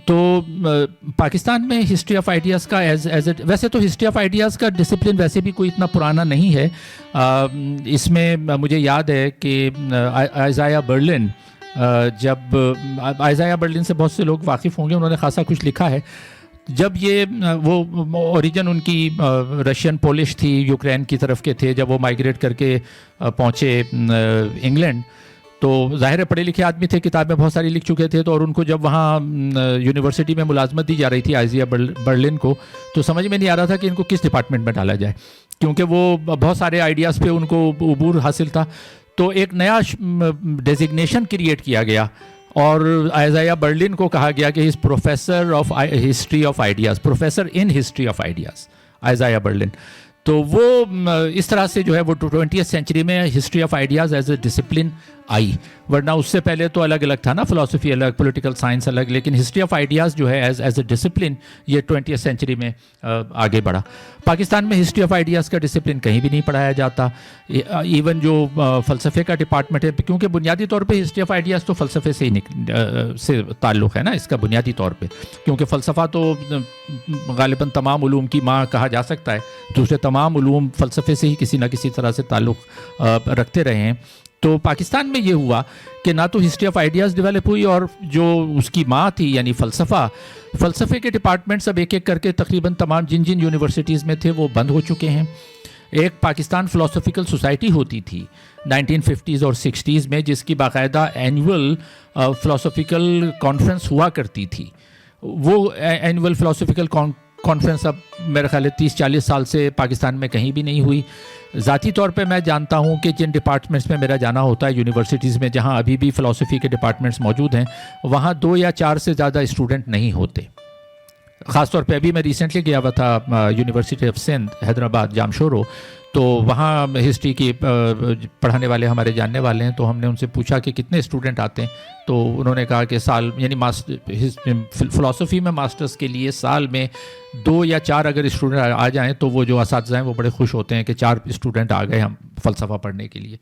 تو پاکستان میں history of ideas کا ویسے تو ہسٹری آف آئیڈیاز کا ڈسپلن ویسے بھی کوئی اتنا پرانا نہیں ہے. اس میں مجھے یاد ہے کہ آئزایا برلن، جب آئزایا برلن سے بہت سے لوگ واقف ہوں گے، انہوں نے خاصا کچھ لکھا ہے. جب وہ اوریجن ان کی رشین پولش تھی، یوکرین کی طرف کے تھے. جب وہ مائیگریٹ کر کے پہنچے انگلینڈ تو ظاہر ہے پڑھے لکھے آدمی تھے، کتابیں بہت ساری لکھ چکے تھے. تو اور ان کو جب وہاں یونیورسٹی میں ملازمت دی جا رہی تھی آئزایا برلن کو، تو سمجھ میں نہیں آ رہا تھا کہ ان کو کس ڈپارٹمنٹ میں ڈالا جائے، کیونکہ وہ بہت سارے آئیڈیاز پہ ان کو عبور حاصل تھا. تو ایک نیا ڈیزگنیشن کریٹ کیا گیا اور آئزایا برلن کو کہا گیا کہ he is professor of history of ideas, professor in history of ideas, Isaiah Berlin. تو وہ اس طرح سے جو ہے وہ 20th سینچری میں history of ideas as a discipline آئی. ورنہ اس سے پہلے تو الگ الگ تھا نا، فلاسفی الگ، پولیٹیکل سائنس الگ، لیکن ہسٹری آف آئیڈیاز جو ہے ایز اے ڈسپلن یہ 20th سینچری میں آگے بڑھا. پاکستان میں ہسٹری آف آئیڈیاز کا ڈسپلن کہیں بھی نہیں پڑھایا جاتا. ایون جو فلسفے کا ڈپارٹمنٹ ہے، کیونکہ بنیادی طور پہ ہسٹری آف آئیڈیاز تو فلسفے سے ہی تعلق ہے نا اس کا بنیادی طور پہ، کیونکہ فلسفہ تو غالباً تمام علوم کی ماں کہا جا سکتا ہے. دوسرے تمام علوم فلسفے سے ہی کسی نہ کسی طرح سے تعلق رکھتے رہے ہیں. تو پاکستان میں یہ ہوا کہ نہ تو ہسٹری آف آئیڈیاز ڈیولپ ہوئی، اور جو اس کی ماں تھی یعنی فلسفے کے ڈپارٹمنٹس اب ایک ایک کر کے تقریباً تمام جن یونیورسٹیز میں تھے وہ بند ہو چکے ہیں. ایک پاکستان فلاسفیکل سوسائٹی ہوتی تھی 1950s اور 60s میں، جس کی باقاعدہ اینول فلاسفیکل کانفرنس ہوا کرتی تھی. وہ اینول فلاسفیکل کانفرنس اب میرے خیال ہے 30-40 سال سے پاکستان میں کہیں بھی نہیں ہوئی. ذاتی طور پہ میں جانتا ہوں کہ جن ڈپارٹمنٹس میں میرا جانا ہوتا ہے یونیورسٹیز میں جہاں ابھی بھی فلاسفی کے ڈپارٹمنٹس موجود ہیں، وہاں 2 یا 4 سے زیادہ اسٹوڈنٹ نہیں ہوتے. خاص طور پہ ابھی میں ریسنٹلی گیا ہوا تھا یونیورسٹی آف سندھ حیدرآباد جامشورو، تو وہاں ہسٹری کی پڑھانے والے ہمارے جاننے والے ہیں. تو ہم نے ان سے پوچھا کہ کتنے اسٹوڈنٹ آتے ہیں، تو انہوں نے کہا کہ سال یعنی فلاسفی میں ماسٹرز کے لیے سال میں 2 یا 4 اگر اسٹوڈنٹ آ جائیں تو وہ جو اساتذہ ہیں وہ بڑے خوش ہوتے ہیں کہ 4 اسٹوڈنٹ آ گئے ہم فلسفہ پڑھنے کے لیے.